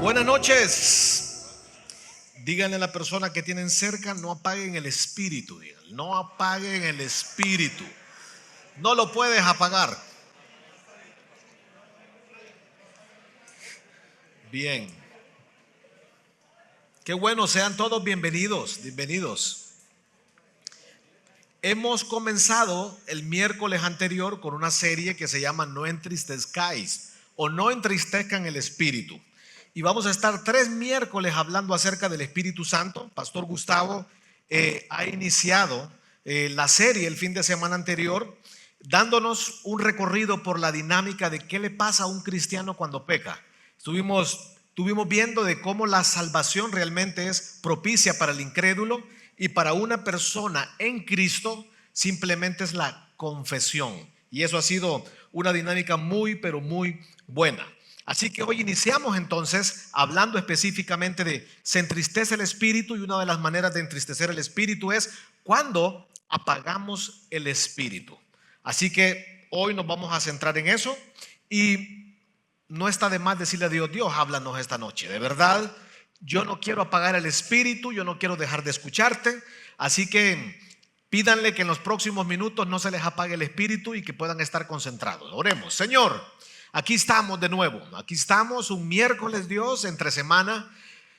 Buenas noches. Díganle a la persona que tienen cerca, no apaguen el espíritu. Díganle, no apaguen el espíritu. No lo puedes apagar. Bien. Qué bueno, sean todos bienvenidos. Hemos comenzado el miércoles anterior con una serie que se llama No entristezcáis o No entristezcan el espíritu. Y vamos a estar 3 miércoles hablando acerca del Espíritu Santo. Pastor Gustavo ha iniciado la serie el fin de semana anterior, dándonos un recorrido por la dinámica de qué le pasa a un cristiano cuando peca. Estuvimos viendo de cómo la salvación realmente es propicia para el incrédulo, y para una persona en Cristo simplemente es la confesión. Y eso ha sido una dinámica muy, pero muy buena. Así que hoy iniciamos entonces hablando específicamente de se entristece el espíritu, y una de las maneras de entristecer el espíritu es cuando apagamos el espíritu. Así que hoy nos vamos a centrar en eso, y no está de más decirle a Dios: Dios, háblanos esta noche. De verdad, yo no quiero apagar el espíritu, yo no quiero dejar de escucharte. Así que pídanle que en los próximos minutos no se les apague el espíritu y que puedan estar concentrados. Oremos. Señor, aquí estamos de nuevo. Aquí estamos un miércoles, Dios, entre semana.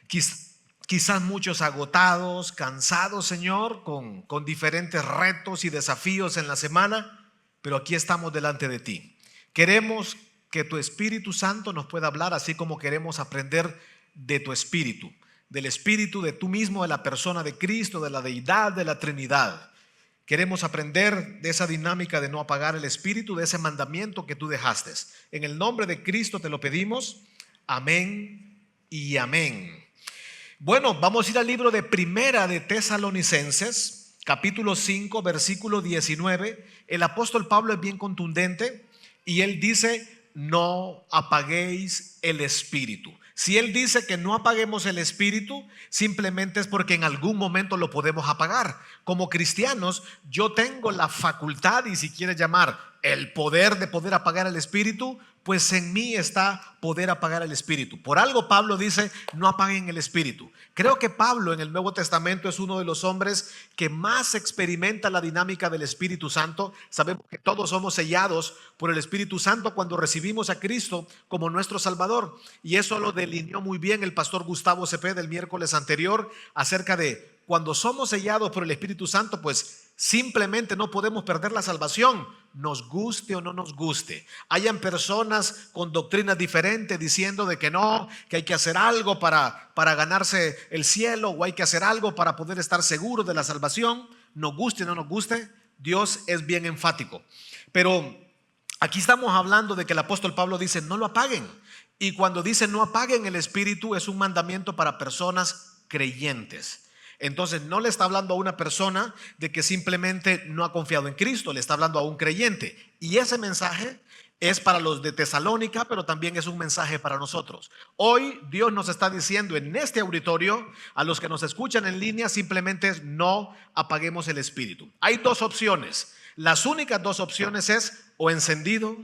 Quizás muchos agotados, cansados, Señor, con diferentes retos y desafíos en la semana, pero aquí estamos delante de ti. Queremos que tu Espíritu Santo nos pueda hablar, así como queremos aprender de tu Espíritu, del Espíritu de tú mismo, de la persona de Cristo, de la deidad, de la Trinidad. Queremos aprender de esa dinámica de no apagar el espíritu, de ese mandamiento que tú dejaste. En el nombre de Cristo te lo pedimos. Amén y amén. Bueno, vamos a ir al libro de Primera de Tesalonicenses, capítulo 5, versículo 19. El apóstol Pablo es bien contundente y él dice: no apaguéis el espíritu. Si él dice que no apaguemos el espíritu, simplemente es porque en algún momento lo podemos apagar. Como cristianos, yo tengo la facultad, y si quieres llamar el poder de poder apagar el espíritu, pues en mí está poder apagar el espíritu. Por algo Pablo dice: no apaguen el espíritu. Creo que Pablo en el Nuevo Testamento es uno de los hombres que más experimenta la dinámica del Espíritu Santo. Sabemos que todos somos sellados por el Espíritu Santo cuando recibimos a Cristo como nuestro Salvador, y eso lo delineó muy bien el pastor Gustavo Cepeda el miércoles anterior, acerca de cuando somos sellados por el Espíritu Santo, pues simplemente no podemos perder la salvación, nos guste o no nos guste. Hayan personas con doctrinas diferentes diciendo de que no, que hay que hacer algo para ganarse el cielo, o hay que hacer algo para poder estar seguros de la salvación. Nos guste o no nos guste, Dios es bien enfático. Pero aquí estamos hablando de que el apóstol Pablo dice: no lo apaguen. Y cuando dice no apaguen el espíritu, es un mandamiento para personas creyentes. Entonces no le está hablando a una persona de que simplemente no ha confiado en Cristo, le está hablando a un creyente. Y ese mensaje es para los de Tesalónica, pero también es un mensaje para nosotros. Hoy Dios nos está diciendo en este auditorio, a los que nos escuchan en línea, simplemente es: no apaguemos el espíritu. Hay 2 opciones. Las únicas 2 opciones es o encendido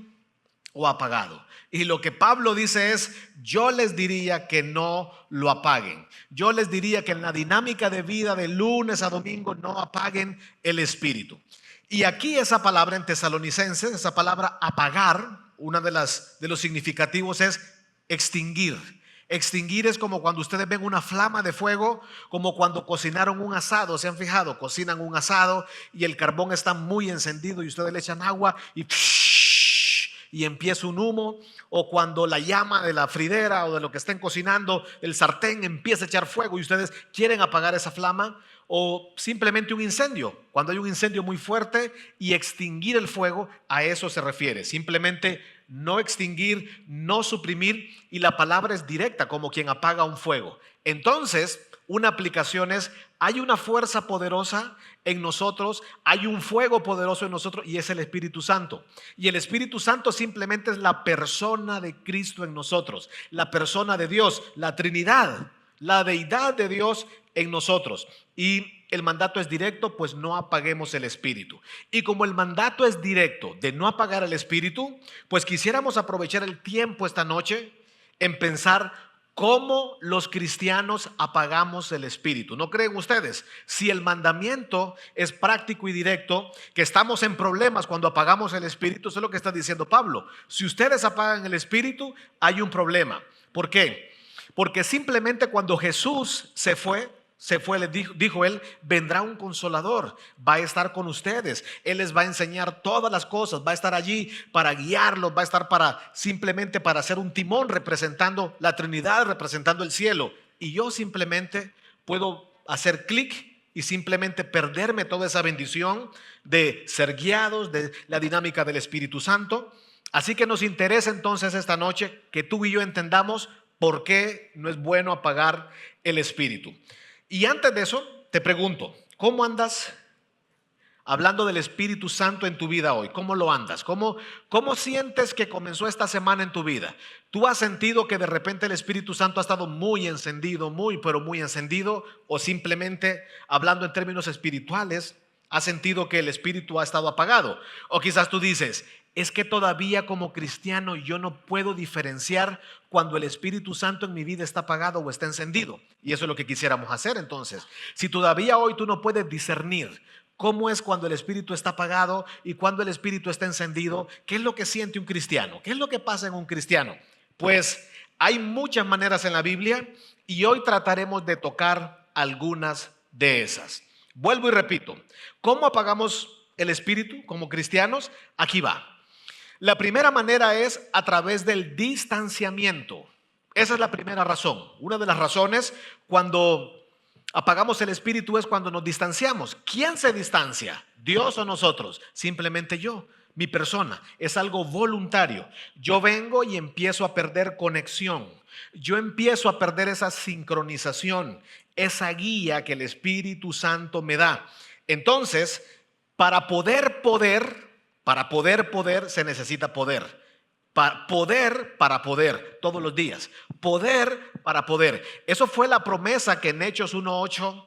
o apagado. Y lo que Pablo dice es: yo les diría que no lo apaguen. Yo les diría que en la dinámica de vida de lunes a domingo no apaguen el espíritu. Y aquí esa palabra en Tesalonicenses, esa palabra apagar, una de los significativos es extinguir. Extinguir es como cuando ustedes ven una flama de fuego, como cuando cocinaron un asado. ¿Se han fijado? Cocinan un asado y el carbón está muy encendido y ustedes le echan agua y empieza un humo. O cuando la llama de la fridera o de lo que estén cocinando, el sartén, empieza a echar fuego y ustedes quieren apagar esa flama. O simplemente un incendio, cuando hay un incendio muy fuerte, y extinguir el fuego, a eso se refiere. Simplemente no extinguir, no suprimir, y la palabra es directa, como quien apaga un fuego. Entonces, una aplicación es: hay una fuerza poderosa en nosotros, hay un fuego poderoso en nosotros, y es el Espíritu Santo. Y el Espíritu Santo simplemente es la persona de Cristo en nosotros, la persona de Dios, la Trinidad, la deidad de Dios en nosotros. Y el mandato es directo, pues no apaguemos el espíritu. Y como el mandato es directo de no apagar el espíritu, pues quisiéramos aprovechar el tiempo esta noche en pensar ¿Cómo los cristianos apagamos el espíritu? ¿No creen ustedes? Si el mandamiento es práctico y directo, que estamos en problemas cuando apagamos el espíritu, eso es lo que está diciendo Pablo. Si ustedes apagan el espíritu, hay un problema. ¿Por qué? Porque simplemente cuando Jesús se fue, les dijo él, vendrá un consolador, va a estar con ustedes, él les va a enseñar todas las cosas, va a estar allí para guiarlos, va a estar simplemente para hacer un timón representando la Trinidad, representando el cielo. Y yo simplemente puedo hacer clic y simplemente perderme toda esa bendición de ser guiados, de la dinámica del Espíritu Santo. Así que nos interesa entonces esta noche que tú y yo entendamos por qué no es bueno apagar el espíritu. Y antes de eso, te pregunto, ¿cómo andas hablando del Espíritu Santo en tu vida hoy? ¿Cómo lo andas? ¿Cómo sientes que comenzó esta semana en tu vida? ¿Tú has sentido que de repente el Espíritu Santo ha estado muy encendido, pero muy encendido? ¿O simplemente, hablando en términos espirituales, has sentido que el Espíritu ha estado apagado? O quizás tú dices, es que todavía como cristiano yo no puedo diferenciar cuando el Espíritu Santo en mi vida está apagado o está encendido. Y eso es lo que quisiéramos hacer entonces. Si todavía hoy tú no puedes discernir cómo es cuando el Espíritu está apagado y cuando el Espíritu está encendido, ¿qué es lo que siente un cristiano? ¿Qué es lo que pasa en un cristiano? Pues hay muchas maneras en la Biblia y hoy trataremos de tocar algunas de esas. Vuelvo y repito, ¿cómo apagamos el Espíritu como cristianos? Aquí va. La primera manera es a través del distanciamiento. Esa es la primera razón. Una de las razones cuando apagamos el espíritu es cuando nos distanciamos. ¿Quién se distancia? ¿Dios o nosotros? Simplemente yo, mi persona. Es algo voluntario. Yo vengo y empiezo a perder conexión. Yo empiezo a perder esa sincronización, esa guía que el Espíritu Santo me da. Entonces, para poder se necesita poder. Para poder, todos los días. Poder para poder. Eso fue la promesa que en Hechos 1:8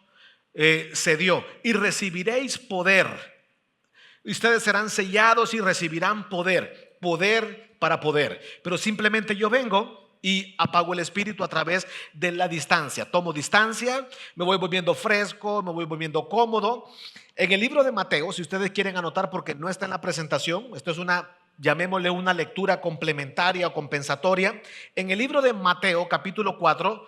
se dio. Y recibiréis poder. Ustedes serán sellados y recibirán poder. Poder para poder. Pero simplemente yo vengo y apago el espíritu a través de la distancia. Tomo distancia, me voy volviendo fresco, me voy volviendo cómodo. En el libro de Mateo, si ustedes quieren anotar porque no está en la presentación, esto es llamémosle una lectura complementaria o compensatoria. En el libro de Mateo, capítulo 4,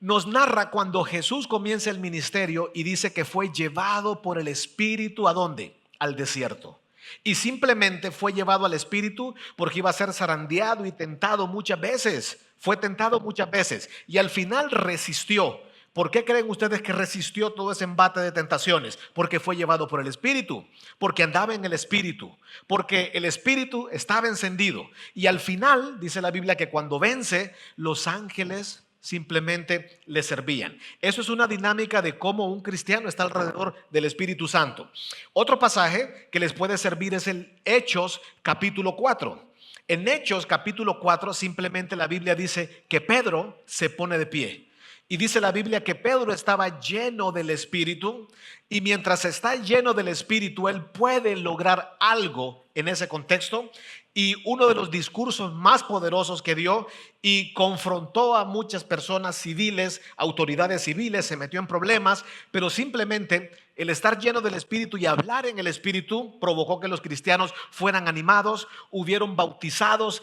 nos narra cuando Jesús comienza el ministerio y dice que fue llevado por el Espíritu ¿a dónde? Al desierto. Y simplemente fue llevado al espíritu porque iba a ser zarandeado y tentado muchas veces. Fue tentado muchas veces y al final resistió. ¿Por qué creen ustedes que resistió todo ese embate de tentaciones? Porque fue llevado por el espíritu, porque andaba en el espíritu, porque el espíritu estaba encendido. Y al final dice la Biblia que cuando vence, los ángeles simplemente le servían. Eso es una dinámica de cómo un cristiano está alrededor del Espíritu Santo. Otro pasaje que les puede servir es el Hechos capítulo 4. En Hechos capítulo 4 simplemente la Biblia dice que Pedro se pone de pie. Y dice la Biblia que Pedro estaba lleno del Espíritu y mientras está lleno del Espíritu, él puede lograr algo en ese contexto. Y uno de los discursos más poderosos que dio y confrontó a muchas personas civiles, autoridades civiles, se metió en problemas, pero simplemente el estar lleno del Espíritu y hablar en el Espíritu provocó que los cristianos fueran animados, hubieron bautizados,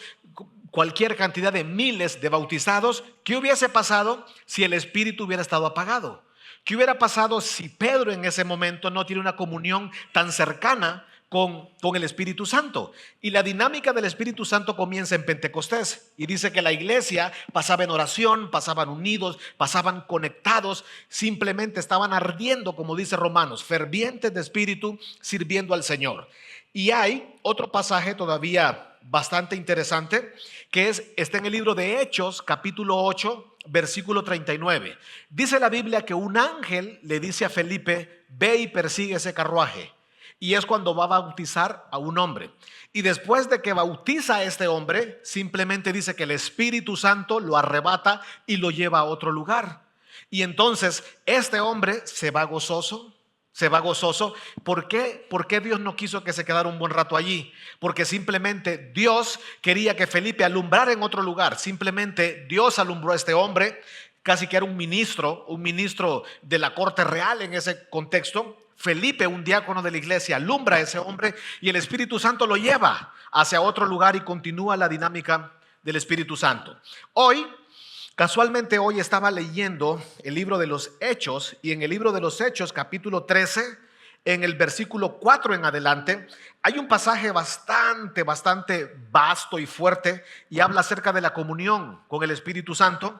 cualquier cantidad de miles de bautizados. ¿Qué hubiese pasado si el Espíritu hubiera estado apagado? ¿Qué hubiera pasado si Pedro en ese momento no tiene una comunión tan cercana con el Espíritu Santo? Y la dinámica del Espíritu Santo comienza en Pentecostés y dice que la iglesia pasaba en oración, pasaban unidos, pasaban conectados, simplemente estaban ardiendo, como dice Romanos, fervientes de espíritu, sirviendo al Señor. Y hay otro pasaje todavía bastante interesante que está en el libro de Hechos capítulo 8 versículo 39. Dice la Biblia que un ángel le dice a Felipe: ve y persigue ese carruaje. Y es cuando va a bautizar a un hombre. Y después de que bautiza a este hombre, simplemente dice que el Espíritu Santo lo arrebata y lo lleva a otro lugar. Y entonces este hombre se va gozoso, se va gozoso. ¿Por qué? ¿Por qué Dios no quiso que se quedara un buen rato allí? Porque simplemente Dios quería que Felipe alumbrara en otro lugar. Simplemente Dios alumbró a este hombre, casi que era un ministro de la corte real en ese contexto. Felipe, un diácono de la iglesia, alumbra a ese hombre y el Espíritu Santo lo lleva hacia otro lugar y continúa la dinámica del Espíritu Santo. Casualmente hoy estaba leyendo el libro de los Hechos, y en el libro de los Hechos, capítulo 13, en el versículo 4 en adelante, hay un pasaje bastante vasto y fuerte, y habla acerca de la comunión con el Espíritu Santo.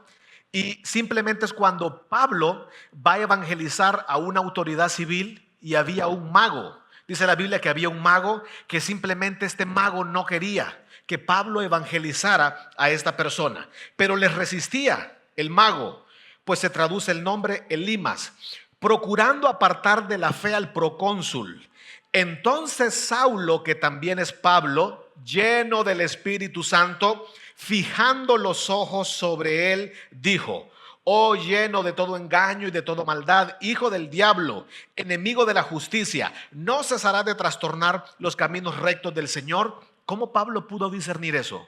Y simplemente es cuando Pablo va a evangelizar a una autoridad civil y había un mago. Dice la Biblia que había un mago que simplemente este mago no quería que Pablo evangelizara a esta persona, pero les resistía el mago, pues se traduce el nombre Elimas, procurando apartar de la fe al procónsul. Entonces Saulo, que también es Pablo, lleno del Espíritu Santo, fijando los ojos sobre él, dijo: oh, lleno de todo engaño y de toda maldad, hijo del diablo, enemigo de la justicia, ¿no cesará de trastornar los caminos rectos del Señor? ¿Cómo Pablo pudo discernir eso?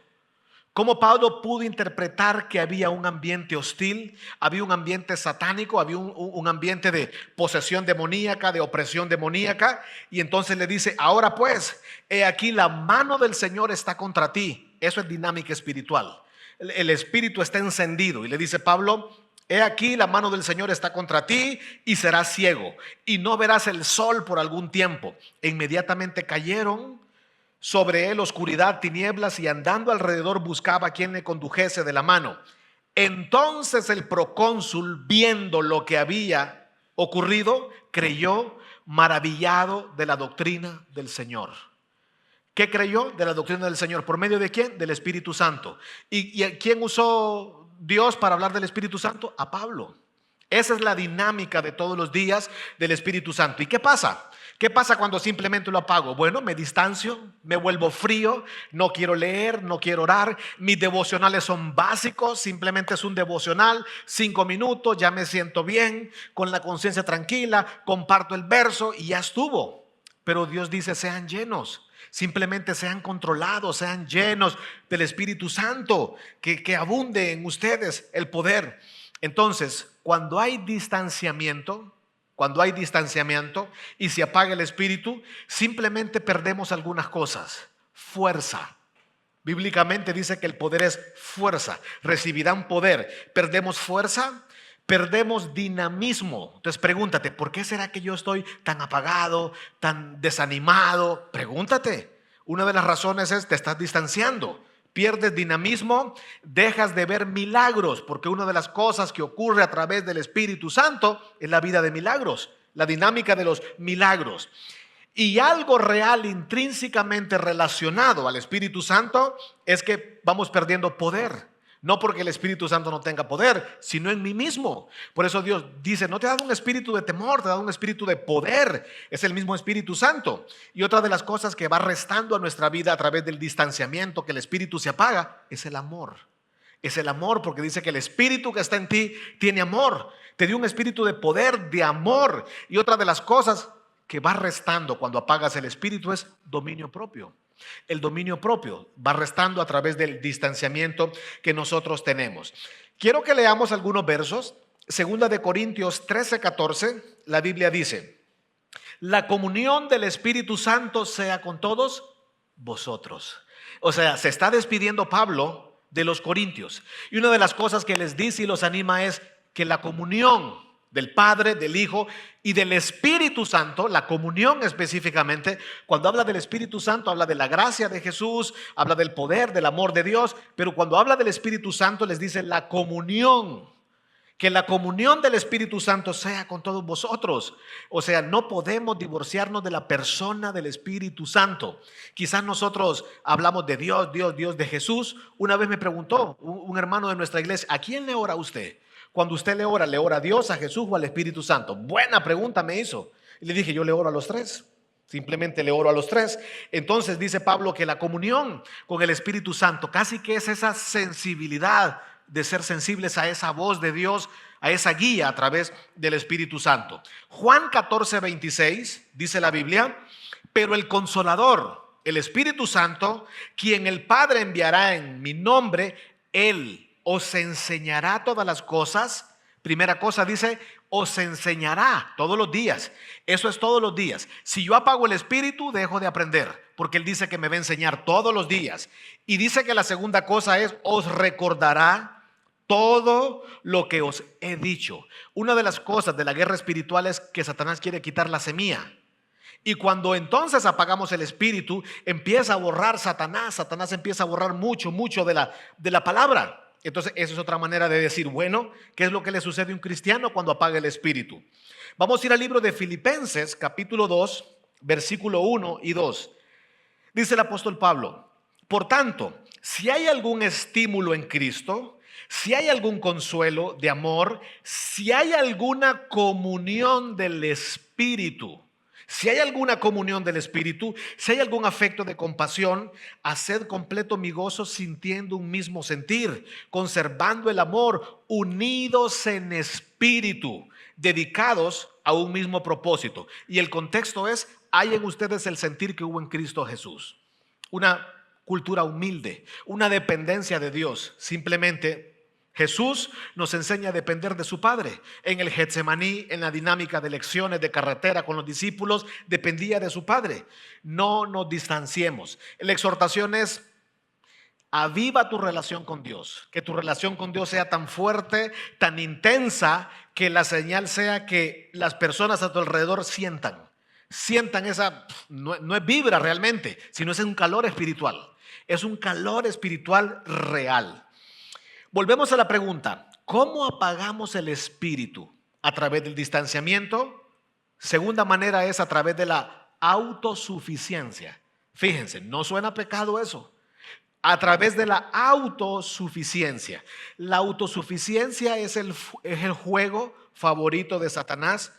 ¿Cómo Pablo pudo interpretar que había un ambiente hostil, había un ambiente satánico, había un ambiente de posesión demoníaca, de opresión demoníaca? Y entonces le dice: ahora pues, he aquí la mano del Señor está contra ti. Eso es dinámica espiritual. El espíritu está encendido y le dice Pablo: he aquí la mano del Señor está contra ti y serás ciego y no verás el sol por algún tiempo. E inmediatamente cayeron sobre él oscuridad, tinieblas, y andando alrededor buscaba a quien le condujese de la mano. Entonces el procónsul, viendo lo que había ocurrido, creyó, maravillado de la doctrina del Señor. ¿Qué creyó? De la doctrina del Señor. ¿Por medio de quién? Del Espíritu Santo. ¿Y a quién usó Dios para hablar del Espíritu Santo? A Pablo. Esa es la dinámica de todos los días del Espíritu Santo. ¿Y qué pasa? ¿Qué pasa cuando simplemente lo apago? Bueno, me distancio, me vuelvo frío, no quiero leer, no quiero orar. Mis devocionales son básicos, simplemente es un devocional, 5 minutos, ya me siento bien, con la conciencia tranquila, comparto el verso y ya estuvo. Pero Dios dice: sean llenos. Simplemente sean controlados, sean llenos del Espíritu Santo, que abunde en ustedes el poder. Entonces, cuando hay distanciamiento y se apaga el Espíritu, simplemente perdemos algunas cosas. Fuerza. Bíblicamente dice que el poder es fuerza. Recibirán poder. Perdemos fuerza, perdemos dinamismo. Entonces pregúntate: ¿por qué será que yo estoy tan apagado, tan desanimado? Pregúntate. Una de las razones es: te estás distanciando, pierdes dinamismo, dejas de ver milagros, porque una de las cosas que ocurre a través del Espíritu Santo es la vida de milagros, la dinámica de los milagros. Y algo real intrínsecamente relacionado al Espíritu Santo es que vamos perdiendo poder. No porque el Espíritu Santo no tenga poder, sino en mí mismo. Por eso Dios dice: no te ha dado un espíritu de temor, te ha dado un espíritu de poder. Es el mismo Espíritu Santo. Y otra de las cosas que va restando a nuestra vida a través del distanciamiento, que el espíritu se apaga, es el amor. Es el amor, porque dice que el espíritu que está en ti tiene amor. Te dio un espíritu de poder, de amor. Y otra de las cosas que va restando cuando apagas el espíritu es dominio propio. El dominio propio va restando a través del distanciamiento que nosotros tenemos. Quiero que leamos algunos versos. Segunda de Corintios 13:14, la Biblia dice: la comunión del Espíritu Santo sea con todos vosotros. O sea, se está despidiendo Pablo de los corintios. Y una de las cosas que les dice y los anima es que la comunión del Padre, del Hijo y del Espíritu Santo, la comunión específicamente, cuando habla del Espíritu Santo habla de la gracia de Jesús, habla del poder, del amor de Dios, pero cuando habla del Espíritu Santo les dice la comunión, que la comunión del Espíritu Santo sea con todos vosotros. O sea, no podemos divorciarnos de la persona del Espíritu Santo. Quizás nosotros hablamos de Dios, de Jesús. Una vez me preguntó un hermano de nuestra iglesia: ¿a quién le ora usted? Cuando usted le ora a Dios, a Jesús o al Espíritu Santo. Buena pregunta me hizo. Y le dije: yo le oro a los tres. Simplemente le oro a los tres. Entonces dice Pablo que la comunión con el Espíritu Santo casi que es esa sensibilidad de ser sensibles a esa voz de Dios, a esa guía a través del Espíritu Santo. Juan 14:26 dice la Biblia: pero el Consolador, el Espíritu Santo, quien el Padre enviará en mi nombre, Él os enseñará todas las cosas. Primera cosa dice, os enseñará todos los días. Eso es todos los días. Si yo apago el Espíritu, dejo de aprender, porque Él dice que me va a enseñar todos los días. Y dice que la segunda cosa es, os recordará todo lo que os he dicho. Una de las cosas de la guerra espiritual es que Satanás quiere quitar la semilla. Y cuando entonces apagamos el Espíritu, empieza a borrar Satanás empieza a borrar mucho de la palabra. Entonces esa es otra manera de decir, bueno, ¿qué es lo que le sucede a un cristiano cuando apaga el Espíritu? Vamos a ir al libro de Filipenses, capítulo 2, versículo 1 y 2. Dice el apóstol Pablo: por tanto, si hay algún estímulo en Cristo, si hay algún consuelo de amor, si hay alguna comunión del Espíritu, si hay alguna comunión del Espíritu, si hay algún afecto de compasión, haced completo mi gozo sintiendo un mismo sentir, conservando el amor, unidos en espíritu, dedicados a un mismo propósito. Y el contexto es, hay en ustedes el sentir que hubo en Cristo Jesús. Una cultura humilde, una dependencia de Dios. Simplemente Jesús nos enseña a depender de su Padre. En el Getsemaní, en la dinámica de lecciones de carretera con los discípulos, dependía de su Padre. No nos distanciemos. La exhortación es: aviva tu relación con Dios. Que tu relación con Dios sea tan fuerte, tan intensa, que la señal sea que las personas a tu alrededor sientan esa, no es vibra realmente, sino es un calor espiritual. Es un calor espiritual real. Volvemos a la pregunta: ¿cómo apagamos el Espíritu? ¿A través del distanciamiento? Segunda manera es a través de la autosuficiencia. Fíjense, no suena pecado eso. A través de la autosuficiencia. La autosuficiencia es el juego favorito de Satanás.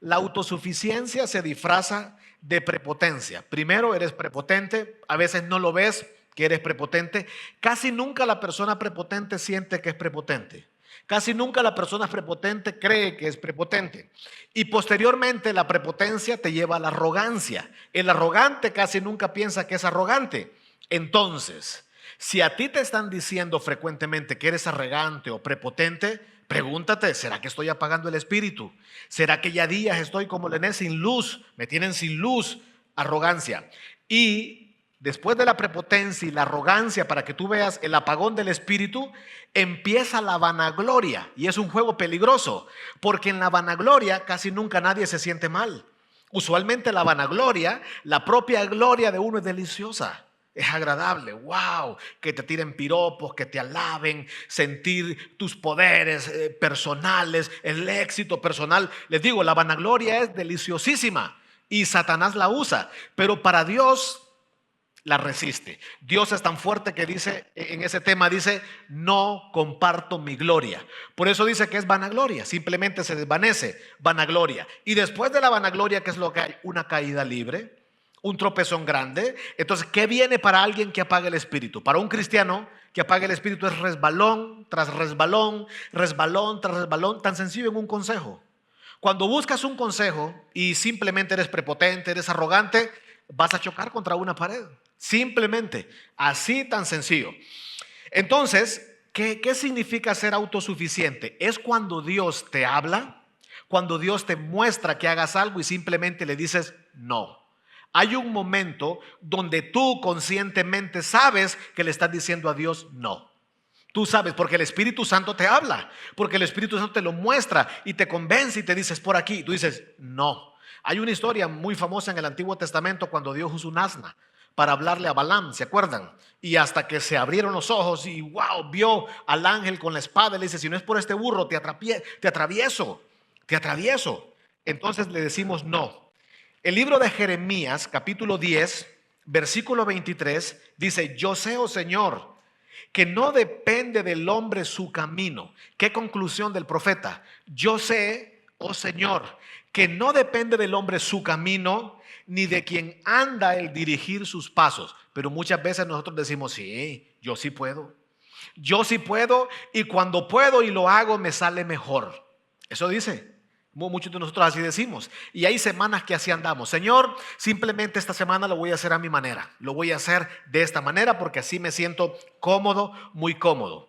La autosuficiencia se disfraza de prepotencia. Primero, eres prepotente, a veces no lo ves que eres prepotente. Casi nunca la persona prepotente siente que es prepotente. Casi nunca la persona prepotente cree que es prepotente. Y posteriormente la prepotencia te lleva a la arrogancia. El arrogante casi nunca piensa que es arrogante. Entonces, si a ti te están diciendo frecuentemente que eres arrogante o prepotente, pregúntate: ¿será que estoy apagando el Espíritu? ¿Será que ya días estoy como Lené, sin luz? Me tienen sin luz. Arrogancia. Y después de la prepotencia y la arrogancia, para que tú veas el apagón del Espíritu, empieza la vanagloria. Y es un juego peligroso, porque en la vanagloria casi nunca nadie se siente mal. Usualmente la vanagloria, la propia gloria de uno es deliciosa. Es agradable, wow, que te tiren piropos, que te alaben, sentir tus poderes personales, el éxito personal. Les digo, la vanagloria es deliciosísima y Satanás la usa, pero para Dios la resiste. Dios es tan fuerte que dice, en ese tema dice, no comparto mi gloria. Por eso dice que es vanagloria, simplemente se desvanece, vanagloria. Y después de la vanagloria, ¿qué es lo que hay? Una caída libre, un tropezón grande. Entonces, ¿qué viene para alguien que apague el Espíritu? Para un cristiano que apague el Espíritu es resbalón tras resbalón, resbalón tras resbalón. Tan sencillo en un consejo. Cuando buscas un consejo y simplemente eres prepotente, eres arrogante, vas a chocar contra una pared. Simplemente, así tan sencillo. Entonces, ¿qué significa ser autosuficiente? Es cuando Dios te habla, cuando Dios te muestra que hagas algo y simplemente le dices no. Hay un momento donde tú conscientemente sabes que le estás diciendo a Dios no. Tú sabes, porque el Espíritu Santo te habla, porque el Espíritu Santo te lo muestra y te convence y te dices por aquí. Tú dices no. Hay una historia muy famosa en el Antiguo Testamento cuando Dios usó un asna para hablarle a Balaam, ¿se acuerdan? Y hasta que se abrieron los ojos y wow, vio al ángel con la espada y le dice: si no es por este burro, te atravieso. Entonces le decimos no. El libro de Jeremías, capítulo 10, versículo 23, dice: yo sé, oh Señor, que no depende del hombre su camino. ¿Qué conclusión del profeta? Yo sé, oh Señor, que no depende del hombre su camino, ni de quien anda el dirigir sus pasos. Pero muchas veces nosotros decimos: sí, yo sí puedo. Yo sí puedo, y cuando puedo y lo hago me sale mejor. Eso dice. Muchos de nosotros así decimos. Y hay semanas que así andamos. Señor, simplemente esta semana lo voy a hacer a mi manera. Lo voy a hacer de esta manera porque así me siento cómodo, muy cómodo.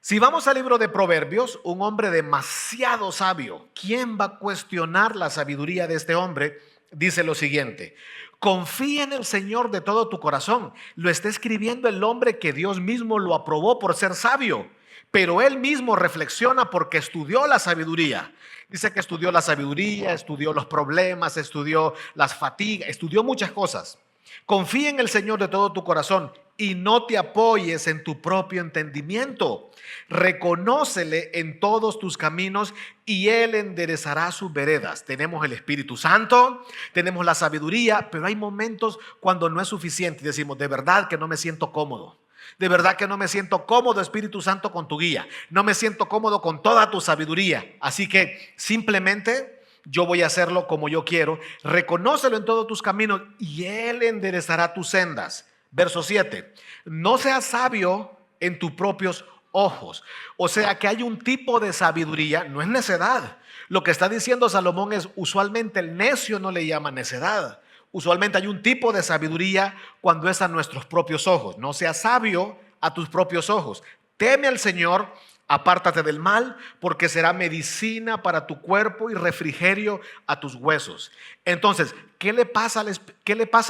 Si vamos al libro de Proverbios, un hombre demasiado sabio, ¿quién va a cuestionar la sabiduría de este hombre? Dice lo siguiente: confía en el Señor de todo tu corazón. Lo está escribiendo el hombre que Dios mismo lo aprobó por ser sabio, pero él mismo reflexiona porque estudió la sabiduría. Dice que estudió la sabiduría, estudió los problemas, estudió las fatigas, estudió muchas cosas. Confía en el Señor de todo tu corazón y no te apoyes en tu propio entendimiento. Reconócele en todos tus caminos y Él enderezará sus veredas. Tenemos el Espíritu Santo, tenemos la sabiduría, pero hay momentos cuando no es suficiente. Decimos, de verdad que no me siento cómodo. De verdad que no me siento cómodo, Espíritu Santo, con tu guía. No me siento cómodo con toda tu sabiduría. Así que simplemente yo voy a hacerlo como yo quiero. Reconócelo en todos tus caminos y Él enderezará tus sendas. Verso 7. No seas sabio en tus propios ojos. O sea que hay un tipo de sabiduría, no es necedad. Lo que está diciendo Salomón es, usualmente el necio no le llama necedad. Usualmente hay un tipo de sabiduría cuando es a nuestros propios ojos. No seas sabio a tus propios ojos. Teme al Señor, apártate del mal, porque será medicina para tu cuerpo y refrigerio a tus huesos. Entonces, ¿qué le pasa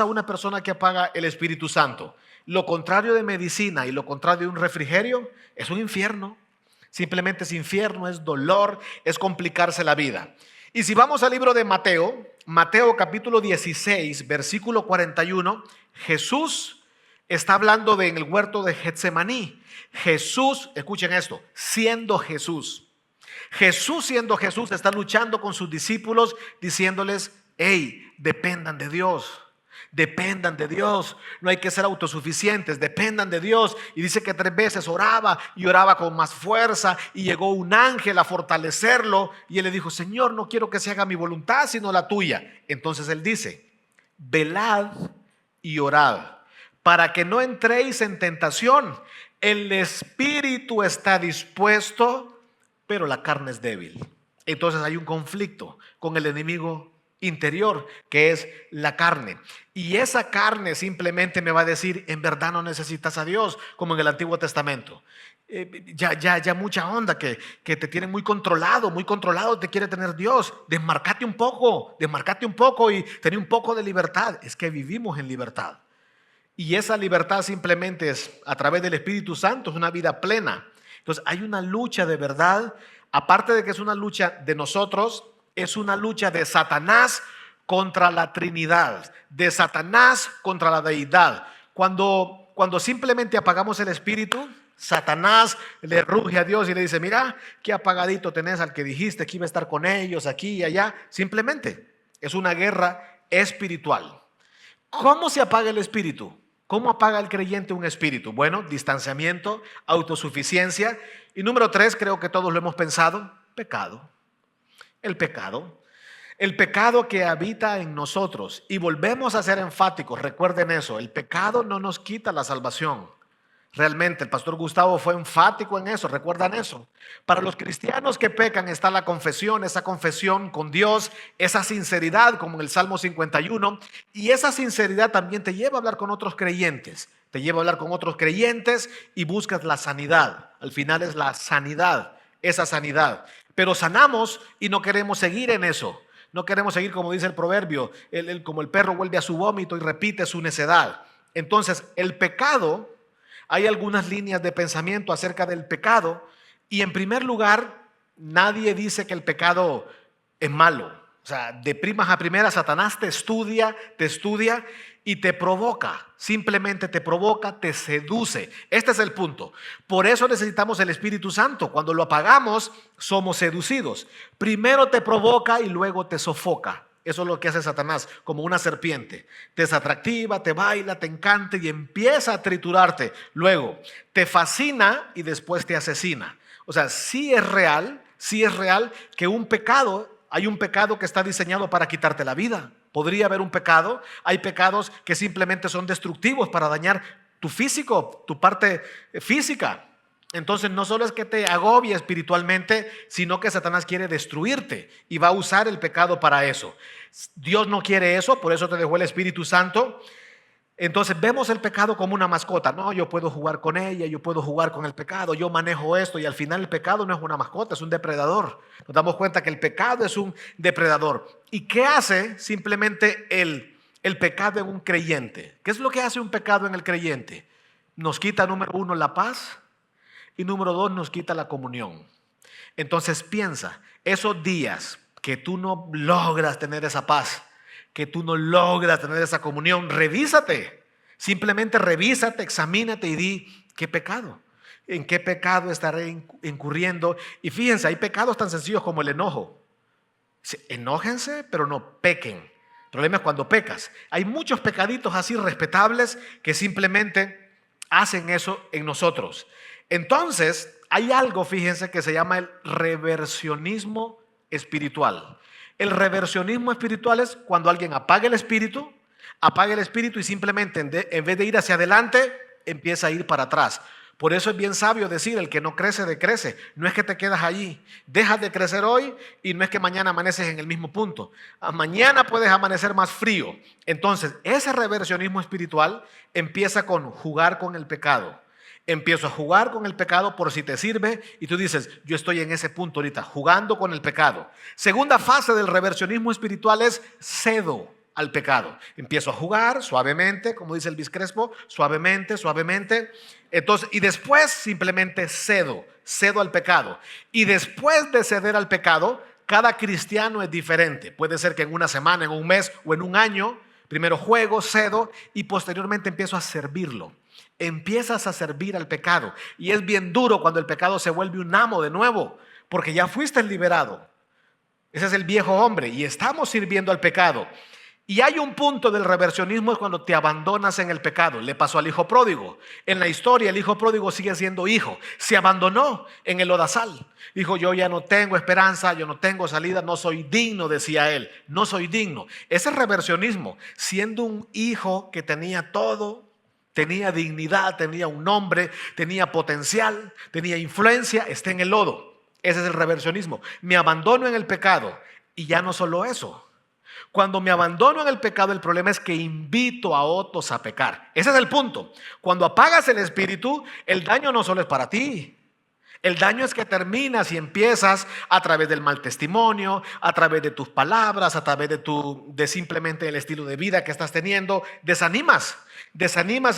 a una persona que apaga el Espíritu Santo? Lo contrario de medicina y lo contrario de un refrigerio es un infierno. Simplemente es infierno, es dolor, es complicarse la vida. Y si vamos al libro de Mateo, Mateo capítulo 16, versículo 41, Jesús está hablando en el huerto de Getsemaní. Jesús, escuchen esto, siendo Jesús siendo Jesús, está luchando con sus discípulos diciéndoles, hey, dependan de Dios. Dependan de Dios, no hay que ser autosuficientes, dependan de Dios. Y dice que 3 veces oraba y oraba con más fuerza, y llegó un ángel a fortalecerlo y él le dijo, Señor, no quiero que se haga mi voluntad sino la tuya. Entonces él dice, velad y orad para que no entréis en tentación. El espíritu está dispuesto, pero la carne es débil. Entonces hay un conflicto con el enemigo interior, que es la carne. Y esa carne simplemente me va a decir, en verdad no necesitas a Dios, como en el Antiguo Testamento. Ya mucha onda que te tienen muy controlado te quiere tener Dios. Desmarcate un poco y ten un poco de libertad. Es que vivimos en libertad. Y esa libertad simplemente es a través del Espíritu Santo, es una vida plena. Entonces hay una lucha de verdad, aparte de que es una lucha de nosotros, es una lucha de Satanás contra la Trinidad, de Satanás contra la deidad. Cuando simplemente apagamos el Espíritu, Satanás le ruge a Dios y le dice, mira, qué apagadito tenés al que dijiste que iba a estar con ellos aquí y allá. Simplemente es una guerra espiritual. ¿Cómo se apaga el espíritu? ¿Cómo apaga el creyente un espíritu? Bueno, distanciamiento, autosuficiencia. Y número 3, creo que todos lo hemos pensado, pecado. El pecado que habita en nosotros. Y volvemos a ser enfáticos, recuerden eso, el pecado no nos quita la salvación. Realmente el pastor Gustavo fue enfático en eso, recuerdan eso. Para los cristianos que pecan está la confesión, esa confesión con Dios, esa sinceridad como en el Salmo 51, y esa sinceridad también te lleva a hablar con otros creyentes, y buscas la sanidad. Al final es la sanidad, esa sanidad. Pero sanamos y no queremos seguir en eso. No queremos seguir, como dice el proverbio, como el perro vuelve a su vómito y repite su necedad. Entonces, el pecado, hay algunas líneas de pensamiento acerca del pecado. Y en primer lugar, nadie dice que el pecado es malo. O sea, de primas a primeras, Satanás te estudia y te provoca. Simplemente te provoca, te seduce. Este es el punto. Por eso necesitamos el Espíritu Santo. Cuando lo apagamos, somos seducidos. Primero te provoca y luego te sofoca. Eso es lo que hace Satanás, como una serpiente. Te es atractiva, te baila, te encanta y empieza a triturarte. Luego te fascina y después te asesina. O sea, sí es real que hay un pecado que está diseñado para quitarte la vida. Podría haber un pecado. Hay pecados que simplemente son destructivos para dañar tu físico, tu parte física. Entonces no solo es que te agobie espiritualmente, sino que Satanás quiere destruirte y va a usar el pecado para eso. Dios no quiere eso, por eso te dejó el Espíritu Santo. Entonces vemos el pecado como una mascota. No, yo puedo jugar con ella, yo puedo jugar con el pecado, yo manejo esto, y al final el pecado no es una mascota, es un depredador. Nos damos cuenta que el pecado es un depredador. ¿Y qué hace simplemente el pecado en un creyente? ¿Qué es lo que hace un pecado en el creyente? Nos quita, número uno, la paz, y número dos, nos quita la comunión. Entonces piensa, esos días que tú no logras tener esa paz, que tú no logras tener esa comunión, revísate. Simplemente revísate, examínate y di, ¿qué pecado? ¿En qué pecado estaré incurriendo? Y fíjense, hay pecados tan sencillos como el enojo. Enójense, pero no pequen. El problema es cuando pecas. Hay muchos pecaditos así respetables que simplemente hacen eso en nosotros. Entonces, hay algo, fíjense, que se llama el reversionismo espiritual. El reversionismo espiritual es cuando alguien apaga el espíritu y simplemente en vez de ir hacia adelante, empieza a ir para atrás. Por eso es bien sabio decir, el que no crece, decrece. No es que te quedas allí, dejas de crecer hoy y no es que mañana amaneces en el mismo punto. Mañana puedes amanecer más frío. Entonces, ese reversionismo espiritual empieza con jugar con el pecado. Empiezo a jugar con el pecado por si te sirve y tú dices, yo estoy en ese punto ahorita, jugando con el pecado. Segunda fase del reversionismo espiritual es cedo al pecado. Empiezo a jugar suavemente, como dice Elvis Crespo, suavemente, suavemente. Entonces, y después simplemente cedo al pecado. Y después de ceder al pecado, cada cristiano es diferente. Puede ser que en una semana, en un mes o en un año, primero juego, cedo y posteriormente empiezo a servirlo. Empiezas a servir al pecado y es bien duro cuando el pecado se vuelve un amo de nuevo, porque ya fuiste liberado. Ese es el viejo hombre y estamos sirviendo al pecado. Y hay un punto del reversionismo, es cuando te abandonas en el pecado. Le pasó al hijo pródigo. En la historia el hijo pródigo sigue siendo hijo. Se abandonó en el lodazal. Dijo, yo ya no tengo esperanza, yo no tengo salida, no soy digno, decía él. No soy digno. Ese reversionismo, siendo un hijo que tenía todo, tenía dignidad, tenía un nombre, tenía potencial, tenía influencia, está en el lodo. Ese es el reversionismo. Me abandono en el pecado. Y ya no solo eso. Cuando me abandono en el pecado, el problema es que invito a otros a pecar. Ese es el punto. Cuando apagas el espíritu, el daño no solo es para ti. El daño es que terminas y empiezas a través del mal testimonio, a través de tus palabras, a través de simplemente el estilo de vida que estás teniendo, desanimas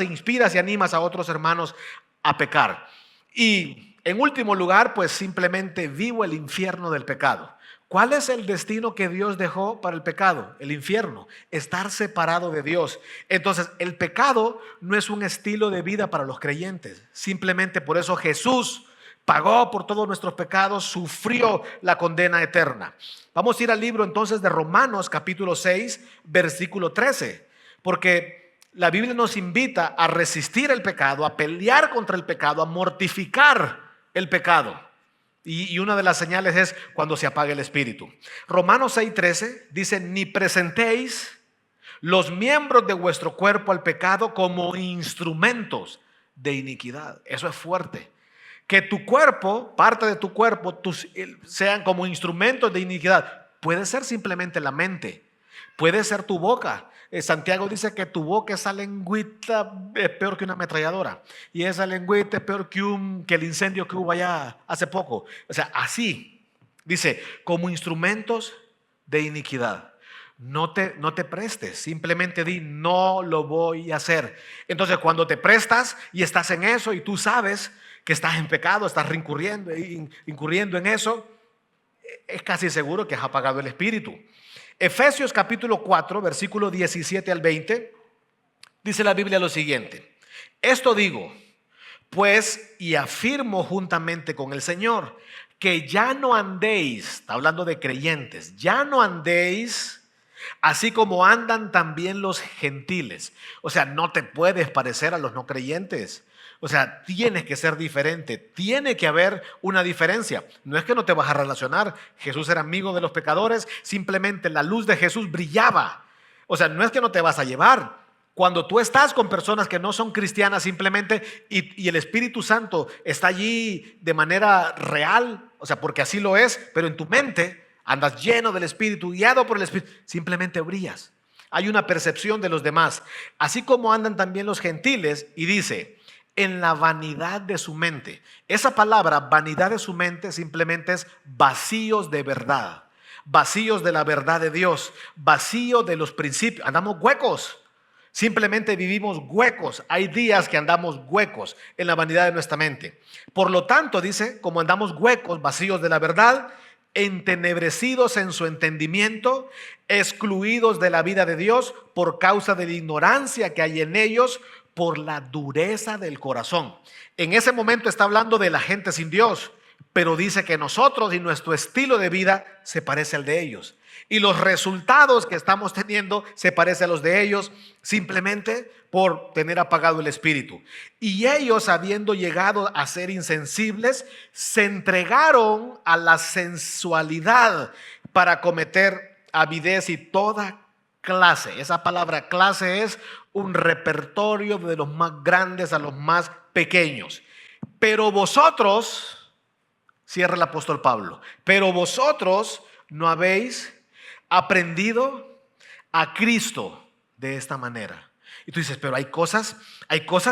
e inspiras y animas a otros hermanos a pecar. Y en último lugar, pues simplemente vivo el infierno del pecado. ¿Cuál es el destino que Dios dejó para el pecado? El infierno, estar separado de Dios. Entonces, el pecado no es un estilo de vida para los creyentes. Simplemente por eso Jesús pagó por todos nuestros pecados, sufrió la condena eterna. Vamos a ir al libro entonces de Romanos capítulo 6, versículo 13, porque la Biblia nos invita a resistir el pecado, a pelear contra el pecado, a mortificar el pecado. Y una de las señales es cuando se apaga el espíritu. Romanos 6:13 dice, ni presentéis los miembros de vuestro cuerpo al pecado como instrumentos de iniquidad. Eso es fuerte. Que tu cuerpo, parte de tu cuerpo, sean como instrumentos de iniquidad. Puede ser simplemente la mente, puede ser tu boca. Santiago dice que tu boca, esa lengüita es peor que una ametralladora. Y esa lengüita es peor que el incendio que hubo allá hace poco. O sea, así, dice, como instrumentos de iniquidad. No te prestes, simplemente di, no lo voy a hacer. Entonces cuando te prestas y estás en eso y tú sabes que estás en pecado, estás incurriendo en eso, es casi seguro que has apagado el espíritu. Efesios capítulo 4, versículo 17 al 20, dice la Biblia lo siguiente: esto digo, pues, y afirmo juntamente con el Señor, que ya no andéis, está hablando de creyentes, ya no andéis así como andan también los gentiles. O sea, no te puedes parecer a los no creyentes. O sea, tienes que ser diferente, tiene que haber una diferencia. No es que no te vas a relacionar. Jesús era amigo de los pecadores, simplemente la luz de Jesús brillaba. O sea, no es que no te vas a llevar. Cuando tú estás con personas que no son cristianas simplemente y el Espíritu Santo está allí de manera real, o sea, porque así lo es, pero en tu mente andas lleno del Espíritu, guiado por el Espíritu, simplemente brillas. Hay una percepción de los demás, así como andan también los gentiles, y dice, en la vanidad de su mente. Esa palabra, vanidad de su mente, simplemente es vacíos de verdad, vacíos de la verdad de Dios, vacío de los principios. Andamos huecos. Simplemente vivimos huecos. Hay días que andamos huecos en la vanidad de nuestra mente. Por lo tanto, dice, como andamos huecos, vacíos de la verdad, entenebrecidos en su entendimiento, excluidos de la vida de Dios por causa de la ignorancia que hay en ellos, por la dureza del corazón. En ese momento está hablando de la gente sin Dios, pero dice que nosotros y nuestro estilo de vida se parece al de ellos. Y los resultados que estamos teniendo se parecen a los de ellos simplemente por tener apagado el espíritu. Y ellos, habiendo llegado a ser insensibles, se entregaron a la sensualidad para cometer avidez y toda clase. Esa palabra clase es un repertorio de los más grandes a los más pequeños. Pero vosotros, cierra el apóstol Pablo, pero vosotros no habéis aprendido a Cristo de esta manera. Y tú dices, pero hay cosas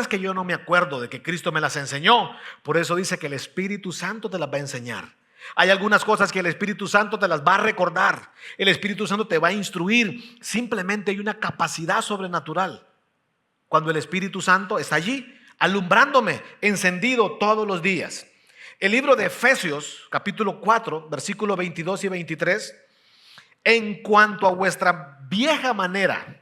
que yo no me acuerdo de que Cristo me las enseñó. Por eso dice que el Espíritu Santo te las va a enseñar. Hay algunas cosas que el Espíritu Santo te las va a recordar. El Espíritu Santo te va a instruir. Simplemente hay una capacidad sobrenatural cuando el Espíritu Santo está allí, alumbrándome, encendido todos los días. El libro de Efesios, capítulo 4, versículos 22 y 23, en cuanto a vuestra vieja manera,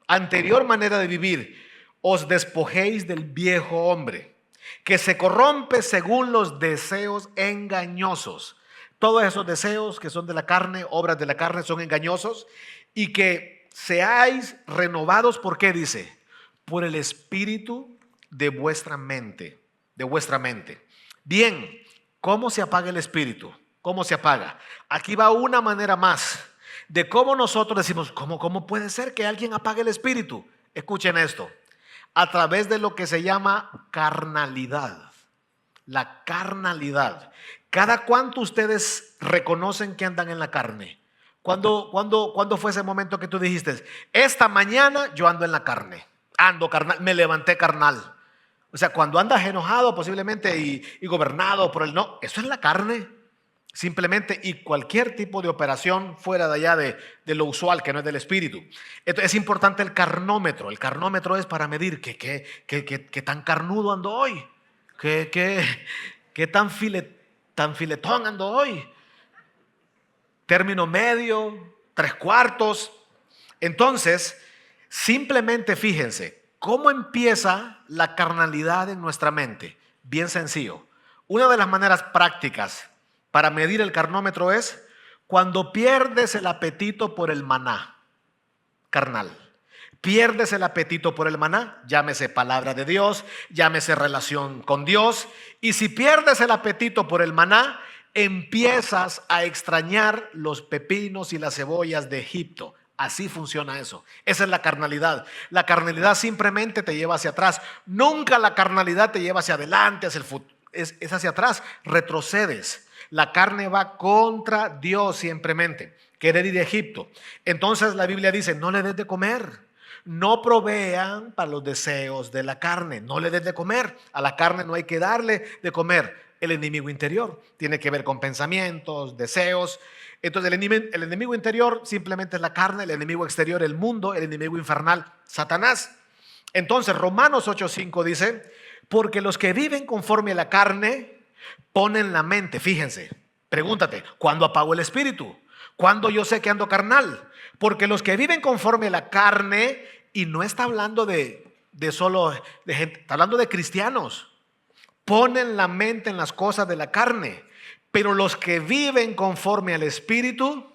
anterior manera de vivir, os despojéis del viejo hombre, que se corrompe según los deseos engañosos. Todos esos deseos que son de la carne, obras de la carne, son engañosos, y que seáis renovados, ¿por qué dice? Por el espíritu de vuestra mente, Bien, ¿cómo se apaga el espíritu? ¿Cómo se apaga? Aquí va una manera más de cómo nosotros decimos, ¿cómo puede ser que alguien apague el espíritu? Escuchen esto, a través de lo que se llama carnalidad. La carnalidad. ¿Cada cuánto ustedes reconocen que andan en la carne? ¿Cuándo fue ese momento que tú dijiste, esta mañana yo ando en la carne, ando carnal, me levanté carnal? O sea, cuando andas enojado posiblemente y gobernado por el no, eso es la carne. Simplemente, y cualquier tipo de operación fuera de allá de lo usual, que no es del espíritu. Entonces es importante el carnómetro. El carnómetro es para medir qué tan carnudo ando hoy, qué tan filetón ando hoy. Término medio, 3/4. Entonces, simplemente fíjense, ¿cómo empieza la carnalidad en nuestra mente? Bien sencillo. Una de las maneras prácticas para medir el carnómetro es cuando pierdes el apetito por el maná carnal. Pierdes el apetito por el maná, llámese palabra de Dios, llámese relación con Dios. Y si pierdes el apetito por el maná, empiezas a extrañar los pepinos y las cebollas de Egipto. Así funciona eso. Esa es la carnalidad. La carnalidad simplemente te lleva hacia atrás. Nunca la carnalidad te lleva hacia adelante, hacia el futuro. Es hacia atrás, retrocedes. La carne va contra Dios simplemente. Querer ir a Egipto. Entonces la Biblia dice, no le des de comer. No provean para los deseos de la carne. No le des de comer. A la carne no hay que darle de comer. El enemigo interior tiene que ver con pensamientos, deseos. Entonces el enemigo interior simplemente es la carne, el enemigo exterior el mundo, el enemigo infernal Satanás. Entonces Romanos 8:5 dice, porque los que viven conforme a la carne ponen la mente, fíjense, pregúntate, ¿cuándo apago el espíritu? ¿Cuándo yo sé que ando carnal? Porque los que viven conforme a la carne, y no está hablando de solo de gente, está hablando de cristianos, ponen la mente en las cosas de la carne. Pero los que viven conforme al Espíritu,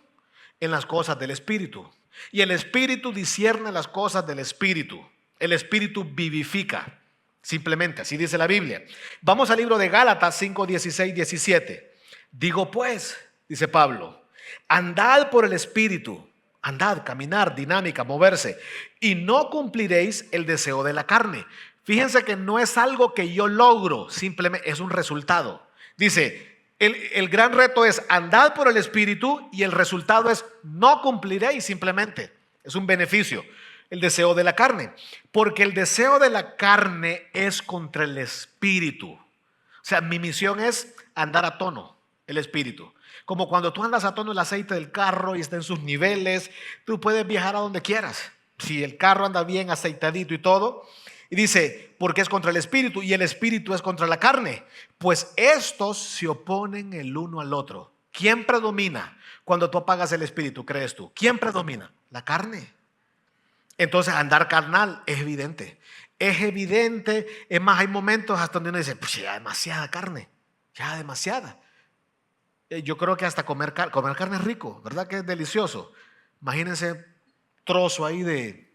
en las cosas del Espíritu. Y el Espíritu discierne las cosas del Espíritu. El Espíritu vivifica. Simplemente, así dice la Biblia. Vamos al libro de Gálatas 5, 16, 17. Digo pues, dice Pablo, andad por el Espíritu Andad, caminar, dinámica, moverse. Y no cumpliréis el deseo de la carne. Fíjense que no es algo que yo logro, simplemente es un resultado. Dice, el gran reto es andad por el Espíritu y el resultado es no cumpliréis simplemente. Es un beneficio, el deseo de la carne. Porque el deseo de la carne es contra el Espíritu. O sea, mi misión es andar a tono, el Espíritu. Como cuando tú andas a tono el aceite del carro y está en sus niveles, tú puedes viajar a donde quieras. Si el carro anda bien aceitadito y todo. Y dice, porque es contra el Espíritu y el Espíritu es contra la carne. Pues estos se oponen el uno al otro. ¿Quién predomina cuando tú apagas el Espíritu, crees tú? ¿Quién predomina? La carne. Entonces andar carnal es evidente. Es evidente. Es más, hay momentos hasta donde uno dice, pues ya demasiada carne. Ya demasiada. Yo creo que hasta comer carne es rico, ¿verdad? Que es delicioso. Imagínense trozo ahí de